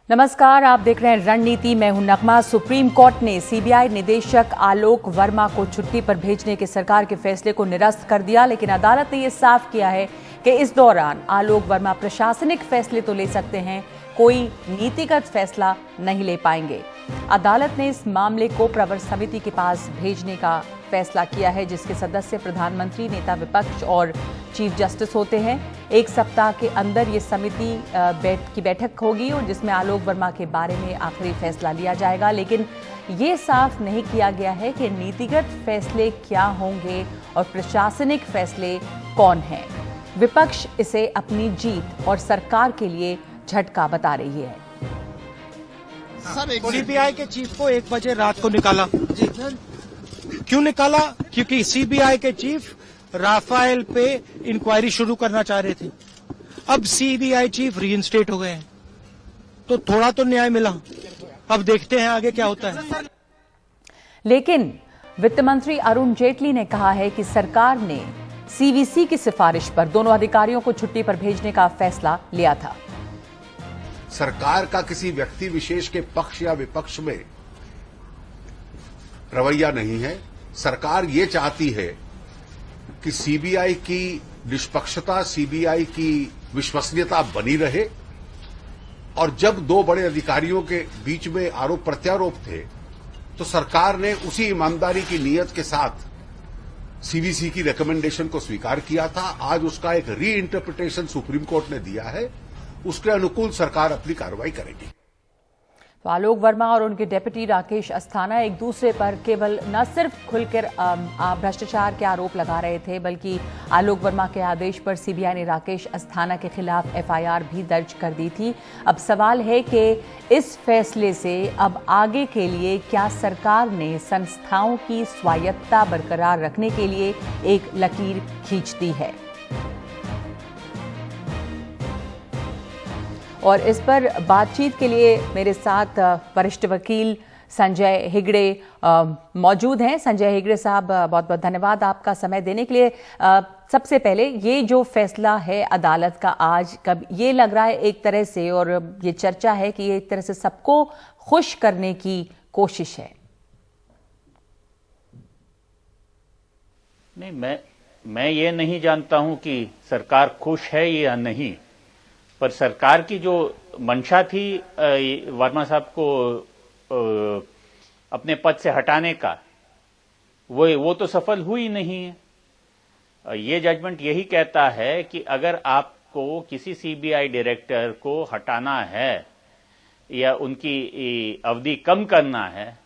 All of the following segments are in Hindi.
नमस्कार, आप देख रहे हैं रणनीति। मैं हूं नगमा। सुप्रीम कोर्ट ने सीबीआई निदेशक आलोक वर्मा को छुट्टी पर भेजने के सरकार के फैसले को निरस्त कर दिया, लेकिन अदालत ने यह साफ किया है कि इस दौरान आलोक वर्मा प्रशासनिक फैसले तो ले सकते हैं, कोई नीतिगत फैसला नहीं ले पाएंगे। अदालत ने इस मामले को प्रवर समिति के पास भेजने का फैसला किया है, जिसके सदस्य प्रधानमंत्री, नेता विपक्ष और चीफ जस्टिस होते हैं। एक सप्ताह के अंदर ये समिति की बैठक होगी और जिसमें आलोक वर्मा के बारे में आखिरी फैसला लिया जाएगा, लेकिन ये साफ नहीं किया गया है कि नीतिगत फैसले क्या होंगे और प्रशासनिक फैसले कौन हैं। विपक्ष इसे अपनी जीत और सरकार के लिए झटका बता रही है। सीबीआई के चीफ को 1 बजे रात को निकाला। क्यों निकाला? क्योंकि सीबीआई के चीफ राफेल पे इंक्वायरी शुरू करना चाह रहे थे। अब सीबीआई चीफ रीइंस्टेट हो गए हैं, तो थोड़ा तो न्याय मिला। अब देखते हैं आगे क्या होता है। लेकिन वित्त मंत्री अरुण जेटली ने कहा है कि सरकार ने सीवीसी की सिफारिश पर दोनों अधिकारियों को छुट्टी पर भेजने का फैसला लिया था। सरकार का किसी व्यक्ति विशेष के पक्ष या विपक्ष में रवैया नहीं है। सरकार ये चाहती है कि सीबीआई की निष्पक्षता, सीबीआई की विश्वसनीयता बनी रहे, और जब 2 बड़े अधिकारियों के बीच में आरोप प्रत्यारोप थे तो सरकार ने उसी ईमानदारी की नीयत के साथ सीवीसी की रिकमेंडेशन को स्वीकार किया था। आज उसका एक री इंटरप्रिटेशन सुप्रीम कोर्ट ने दिया है, उसके अनुकूल सरकार अपनी कार्रवाई करेगी। तो आलोक वर्मा और उनके डेप्यूटी राकेश अस्थाना एक दूसरे पर केवल न सिर्फ खुलकर भ्रष्टाचार के आरोप लगा रहे थे, बल्कि आलोक वर्मा के आदेश पर सीबीआई ने राकेश अस्थाना के खिलाफ एफआईआर भी दर्ज कर दी थी। अब सवाल है कि इस फैसले से अब आगे के लिए क्या सरकार ने संस्थाओं की स्वायत्तता बरकरार रखने के लिए एक लकीर खींच दी है। और इस पर बातचीत के लिए मेरे साथ वरिष्ठ वकील संजय हेगड़े मौजूद हैं। संजय हेगड़े साहब, बहुत बहुत धन्यवाद आपका समय देने के लिए। सबसे पहले ये जो फैसला है अदालत का आज, कब ये लग रहा है एक तरह से, और ये चर्चा है कि ये एक तरह से सबको खुश करने की कोशिश है। नहीं, मैं ये नहीं जानता हूं कि सरकार खुश है या नहीं, पर सरकार की जो मंशा थी वर्मा साहब को अपने पद से हटाने का, वो तो सफल हुई नहीं है। ये जजमेंट यही कहता है कि अगर आपको किसी सीबीआई डायरेक्टर को हटाना है या उनकी अवधि कम करना है,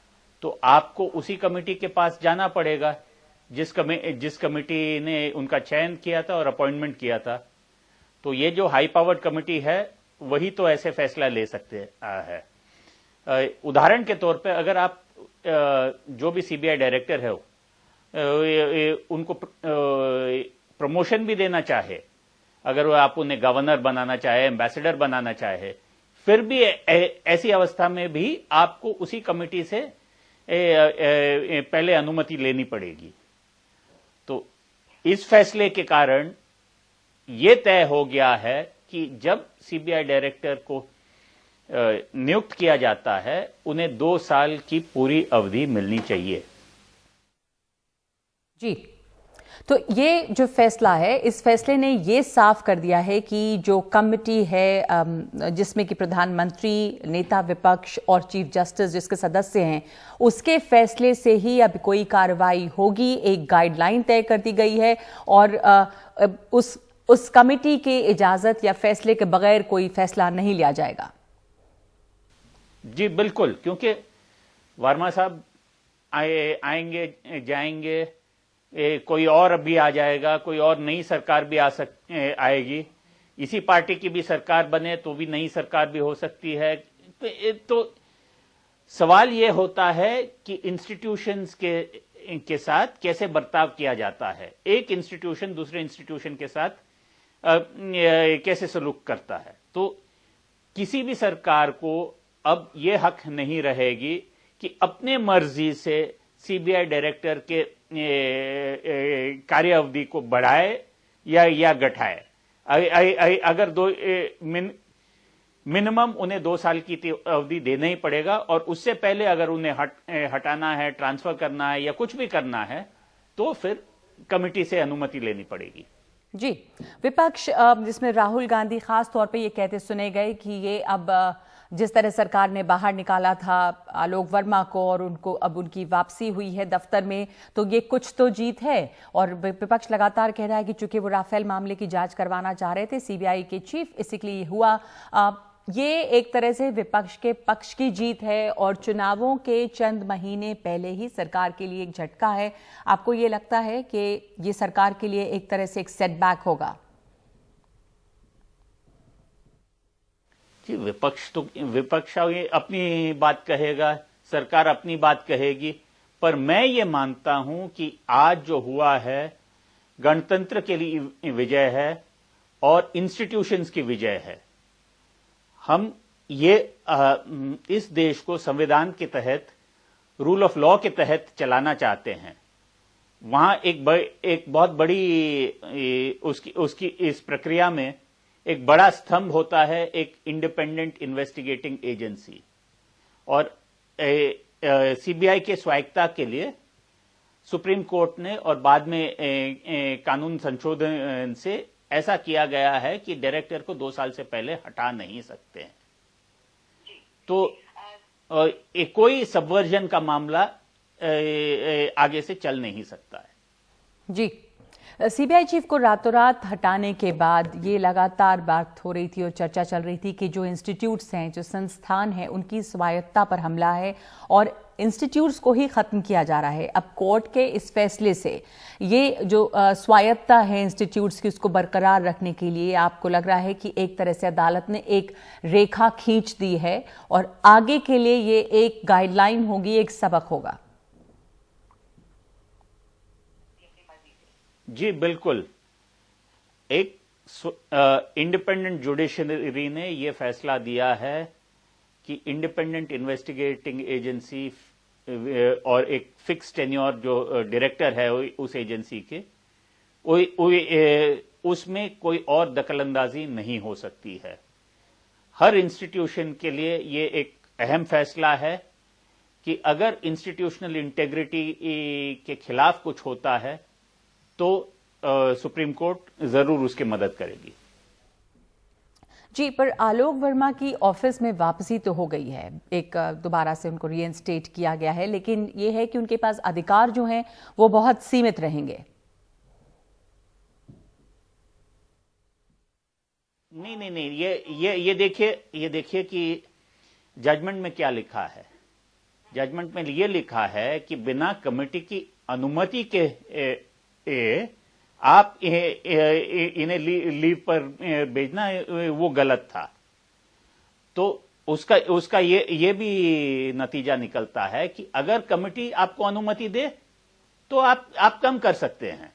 तो आपको उसी कमेटी के पास जाना पड़ेगा जिस कमेटी ने उनका चयन किया था और अपॉइंटमेंट किया था। तो ये जो हाई पावर्ड कमेटी है वही तो ऐसे फैसला ले सकते है। उदाहरण के तौर पे अगर आप जो भी सीबीआई डायरेक्टर है उनको प्रमोशन भी देना चाहे, अगर आप उन्हें गवर्नर बनाना चाहे, एम्बेसडर बनाना चाहे, फिर भी ऐसी अवस्था में भी आपको उसी कमेटी से पहले अनुमति लेनी पड़ेगी। तो इस फैसले के कारण ये तय हो गया है कि जब सीबीआई डायरेक्टर को नियुक्त किया जाता है, उन्हें 2 साल की पूरी अवधि मिलनी चाहिए। जी, तो ये जो फैसला है, इस फैसले ने ये साफ कर दिया है कि जो कमेटी है जिसमें कि प्रधानमंत्री, नेता विपक्ष और चीफ जस्टिस जिसके सदस्य हैं, उसके फैसले से ही अब कोई कार्रवाई होगी। एक गाइडलाइन तय कर दी गई है और उस कमेटी की इजाजत या फैसले के बगैर कोई फैसला नहीं लिया जाएगा। जी बिल्कुल, क्योंकि वर्मा साहब आएंगे जाएंगे, कोई और अभी आ जाएगा, कोई और नई सरकार भी आएगी, इसी पार्टी की भी सरकार बने तो भी नई सरकार भी हो सकती है। तो सवाल यह होता है कि इंस्टीट्यूशंस के साथ कैसे बर्ताव किया जाता है, एक इंस्टीट्यूशन दूसरे इंस्टीट्यूशन के साथ कैसे सलूक करता है। तो किसी भी सरकार को अब यह हक नहीं रहेगी कि अपने मर्जी से सीबीआई डायरेक्टर के कार्य अवधि को बढ़ाए या घटाए। अगर मिनिमम उन्हें 2 साल की अवधि देना ही पड़ेगा, और उससे पहले अगर उन्हें हटाना है, ट्रांसफर करना है या कुछ भी करना है तो फिर कमेटी से अनुमति लेनी पड़ेगी। जी, विपक्ष जिसमें राहुल गांधी खास तौर पे ये कहते सुने गए कि ये अब जिस तरह सरकार ने बाहर निकाला था आलोक वर्मा को और उनको अब उनकी वापसी हुई है दफ्तर में, तो ये कुछ तो जीत है। और विपक्ष लगातार कह रहा है कि चूंकि वो राफेल मामले की जांच करवाना चाह रहे थे सीबीआई के चीफ, इसलिए हुआ। ये एक तरह से विपक्ष के पक्ष की जीत है और चुनावों के चंद महीने पहले ही सरकार के लिए एक झटका है। आपको ये लगता है कि ये सरकार के लिए एक तरह से एक सेटबैक होगा? जी, विपक्ष अपनी बात कहेगा, सरकार अपनी बात कहेगी, पर मैं ये मानता हूं कि आज जो हुआ है गणतंत्र के लिए विजय है और इंस्टीट्यूशंस की विजय है। हम ये इस देश को संविधान के तहत, रूल ऑफ लॉ के तहत चलाना चाहते हैं। वहां एक बहुत बड़ी उसकी इस प्रक्रिया में एक बड़ा स्तंभ होता है एक इंडिपेंडेंट इन्वेस्टिगेटिंग एजेंसी, और सीबीआई के स्वायत्तता के लिए सुप्रीम कोर्ट ने और बाद में कानून संशोधन से ऐसा किया गया है कि डायरेक्टर को 2 साल से पहले हटा नहीं सकते हैं। तो कोई सबवर्जन का मामला आगे से चल नहीं सकता है। जी, सीबीआई चीफ को रातों रात हटाने के बाद ये लगातार बात हो रही थी और चर्चा चल रही थी कि जो इंस्टीट्यूट्स हैं, जो संस्थान हैं, उनकी स्वायत्तता पर हमला है और इंस्टीट्यूट्स को ही खत्म किया जा रहा है। अब कोर्ट के इस फैसले से ये जो स्वायत्तता है इंस्टीट्यूट्स की, उसको बरकरार रखने के लिए आपको लग रहा है कि एक तरह से अदालत ने एक रेखा खींच दी है और आगे के लिए ये एक गाइडलाइन होगी, एक सबक होगा? जी बिल्कुल। एक इंडिपेंडेंट जुडिशरी ने यह फैसला दिया है कि इंडिपेंडेंट इन्वेस्टिगेटिंग एजेंसी और एक फिक्स टेन्योर जो डायरेक्टर है उस एजेंसी के, उसमें कोई और दखलंदाजी नहीं हो सकती है। हर इंस्टीट्यूशन के लिए यह एक अहम फैसला है कि अगर इंस्टीट्यूशनल इंटेग्रिटी के खिलाफ कुछ होता है तो सुप्रीम कोर्ट जरूर उसकी मदद करेगी। जी, पर आलोक वर्मा की ऑफिस में वापसी तो हो गई है, एक दोबारा से उनको रीइंस्टेट किया गया है, लेकिन यह है कि उनके पास अधिकार जो हैं वो बहुत सीमित रहेंगे। नहीं, ये देखिए कि जजमेंट में क्या लिखा है। जजमेंट में ये लिखा है कि बिना कमेटी की अनुमति के आप इन्हें लीव पर भेजना वो गलत था। तो उसका ये भी नतीजा निकलता है कि अगर कमेटी आपको अनुमति दे तो आप कम कर सकते हैं।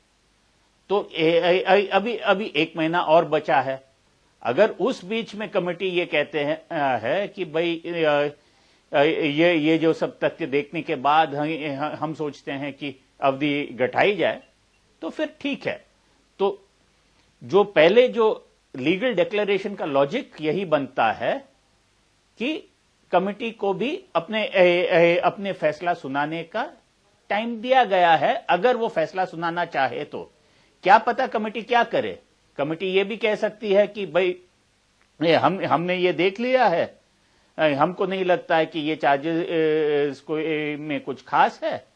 तो अभी 1 महीना और बचा है। अगर उस बीच में कमेटी ये कहते हैं है कि भाई ये जो सब तथ्य देखने के बाद हम सोचते हैं कि अवधि घटाई जाए, तो फिर ठीक है। तो जो पहले जो लीगल डिक्लेरेशन का लॉजिक यही बनता है कि कमेटी को भी अपने फैसला सुनाने का टाइम दिया गया है। अगर वो फैसला सुनाना चाहे तो क्या पता कमेटी क्या करे। कमेटी ये भी कह सकती है कि भाई हमने ये देख लिया है, हमको नहीं लगता है कि ये चार्जेस को में कुछ खास है,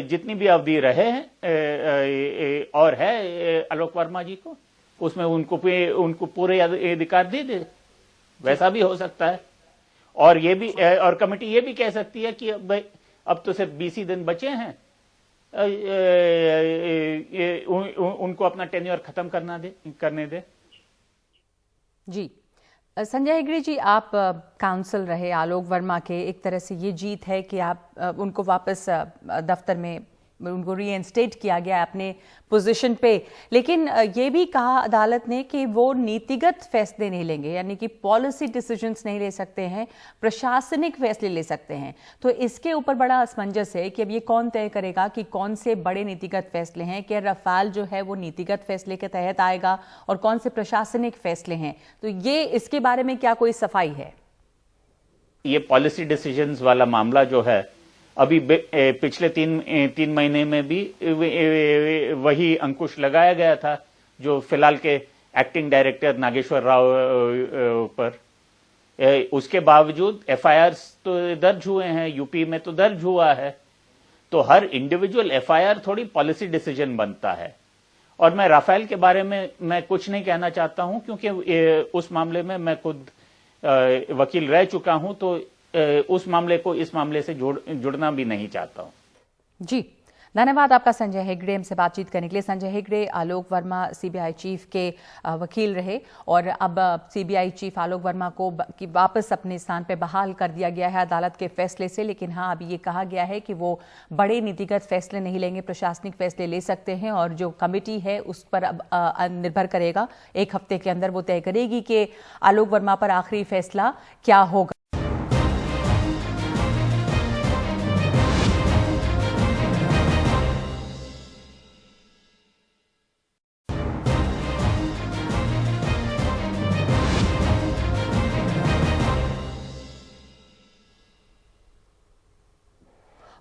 जितनी भी अवधि रहे हैं और है आलोक वर्मा जी को, उसमें उनको पूरे अधिकार दे दे। वैसा भी हो सकता है। और ये भी और कमेटी ये भी कह सकती है कि भाई अब तो सिर्फ 20 ही दिन बचे हैं, उनको अपना टेन्योर खत्म करने दे। जी, संजय हेगड़े जी, आप काउंसिल रहे आलोक वर्मा के, एक तरह से ये जीत है कि आप उनको वापस दफ्तर में उनको रीइंस्टेट किया गया अपने पोजीशन पे। लेकिन ये भी कहा अदालत ने कि वो नीतिगत फैसले नहीं लेंगे, यानी कि पॉलिसी डिसीजंस नहीं ले सकते हैं, प्रशासनिक फैसले ले सकते हैं। तो इसके ऊपर बड़ा असमंजस है कि अब ये कौन तय करेगा कि कौन से बड़े नीतिगत फैसले हैं, कि रफाल जो है वो नीतिगत फैसले के तहत आएगा और कौन से प्रशासनिक फैसले हैं। तो ये इसके बारे में क्या कोई सफाई है? ये पॉलिसी डिसीजंस वाला मामला जो है अभी पिछले तीन महीने में भी वही अंकुश लगाया गया था जो फिलहाल के एक्टिंग डायरेक्टर नागेश्वर राव पर। उसके बावजूद एफआईआर तो दर्ज हुए हैं, यूपी में तो दर्ज हुआ है। तो हर इंडिविजुअल एफआईआर थोड़ी पॉलिसी डिसीजन बनता है। और मैं राफेल के बारे में मैं कुछ नहीं कहना चाहता हूं, क्योंकि उस मामले में मैं खुद वकील रह चुका हूं, तो उस मामले को इस मामले से जुड़ना भी नहीं चाहता हूं। जी, धन्यवाद आपका संजय हेगड़े हमसे बातचीत करने के लिए। संजय हेगड़े आलोक वर्मा सीबीआई चीफ के वकील रहे और अब सीबीआई चीफ आलोक वर्मा को वापस अपने स्थान पर बहाल कर दिया गया है अदालत के फैसले से। लेकिन हाँ, अभी ये कहा गया है कि वो बड़े नीतिगत फैसले नहीं लेंगे, प्रशासनिक फैसले ले सकते हैं और जो कमेटी है उस पर अब निर्भर करेगा, 1 हफ्ते के अंदर वो तय करेगी कि आलोक वर्मा पर आखिरी फैसला क्या होगा।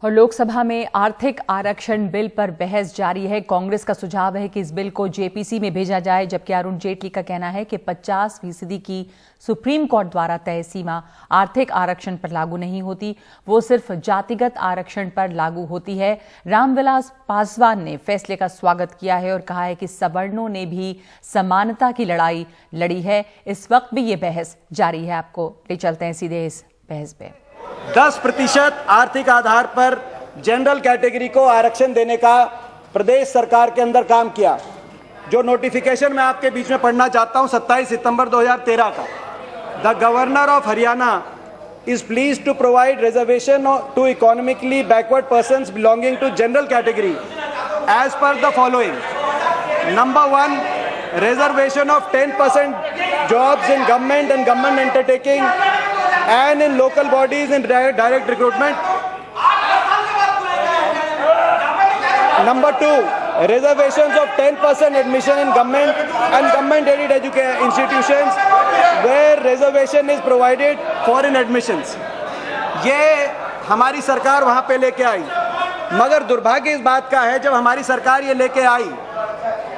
और लोकसभा में आर्थिक आरक्षण बिल पर बहस जारी है। कांग्रेस का सुझाव है कि इस बिल को जेपीसी में भेजा जाए, जबकि अरुण जेटली का कहना है कि 50% की सुप्रीम कोर्ट द्वारा तय सीमा आर्थिक आरक्षण पर लागू नहीं होती, वो सिर्फ जातिगत आरक्षण पर लागू होती है। रामविलास पासवान ने फैसले का स्वागत किया है और कहा है कि सवर्णों ने भी समानता की लड़ाई लड़ी है। इस वक्त भी ये बहस जारी है। आपको ले चलते हैं सीधे इस बहस पे। 10% आर्थिक आधार पर जनरल कैटेगरी को आरक्षण देने का प्रदेश सरकार के अंदर काम किया। जो नोटिफिकेशन मैं आपके बीच में पढ़ना चाहता हूं 27 सितंबर 2013 का। The governor of Haryana is pleased to provide reservation to economically backward persons belonging to general category as per the following. Number 1, reservation of 10% jobs in government and government undertaking and in local bodies in direct recruitment. Number 2, reservations of 10% admission in government and government aided education institutions where reservation is provided for in admissions. ये हमारी सरकार वहां पे लेके आई, मगर दुर्भाग्य इस बात का है जब हमारी सरकार ये लेके आई,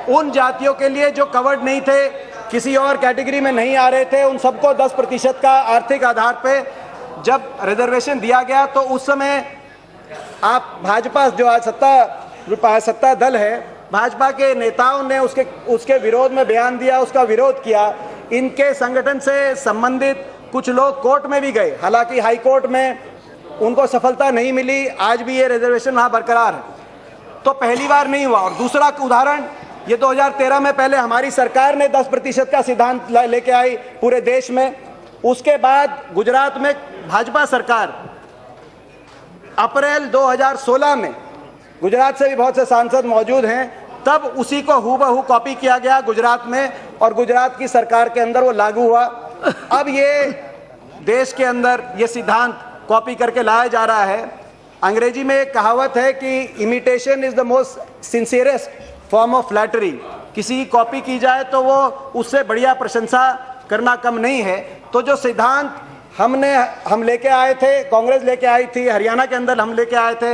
उन जातियों के लिए जो कवर्ड नहीं थे, किसी और कैटेगरी में नहीं आ रहे थे, उन सबको 10% का आर्थिक आधार पे जब रिजर्वेशन दिया गया, तो उस समय आप भाजपा जो आज सत्ता दल है, भाजपा के नेताओं ने उसके विरोध में बयान दिया, उसका विरोध किया। इनके संगठन से संबंधित कुछ लोग कोर्ट में भी गए, हालांकि हाई कोर्ट में उनको सफलता नहीं मिली। आज भी ये रिजर्वेशन वहां बरकरार है। तो पहली बार नहीं हुआ। और दूसरा उदाहरण, ये 2013 में पहले हमारी सरकार ने 10% का सिद्धांत लेके आई पूरे देश में। उसके बाद गुजरात में भाजपा सरकार अप्रैल 2016 में, गुजरात से भी बहुत से सांसद मौजूद हैं, तब उसी को हूबहू कॉपी किया गया गुजरात में और गुजरात की सरकार के अंदर वो लागू हुआ। अब ये देश के अंदर ये सिद्धांत कॉपी करके लाया जा रहा है। अंग्रेजी में एक कहावत है कि imitation is the most sincerest form of flattery. किसी की कॉपी की जाए तो वो उससे बढ़िया प्रशंसा करना कम नहीं है। तो जो सिद्धांत हम लेके आए थे, कांग्रेस लेके आई थी, हरियाणा के अंदर हम लेके आए थे,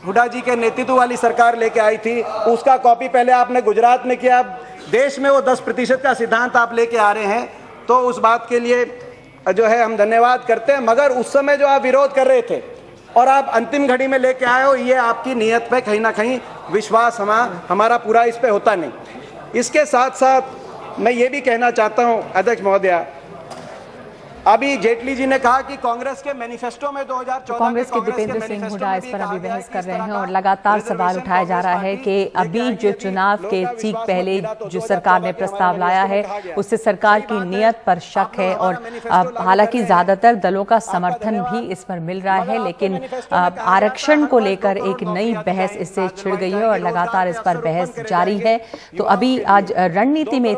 हुड्डा जी के नेतृत्व वाली सरकार लेके आई थी, उसका कॉपी पहले आपने गुजरात में किया, अब देश में वो 10% का सिद्धांत आप लेके आ रहे हैं। तो उस बात के लिए जो है हम धन्यवाद करते हैं। मगर उस समय जो आप विरोध कर रहे थे और आप अंतिम घड़ी में लेके आए हो, ये आपकी नीयत पे कहीं ना कहीं विश्वास हमारा पूरा इस पे होता नहीं। इसके साथ साथ मैं ये भी कहना चाहता हूँ अध्यक्ष महोदया, अभी जेटली जी ने कहा कि कांग्रेस के मैनिफेस्टो में 2014 कांग्रेस के दीपेंद्र सिंह हुड्डा इस पर अभी बहस कर रहे हैं और लगातार सवाल उठाया जा रहा है कि अभी जो चुनाव के ठीक पहले जो सरकार ने प्रस्ताव लाया है उससे सरकार की नीयत पर शक है और हालांकि ज्यादातर दलों का समर्थन भी इस पर मिल रहा है, लेकिन आरक्षण को लेकर एक नई बहस इससे छिड़ गई है और लगातार इस पर बहस जारी है। तो अभी आज रणनीति में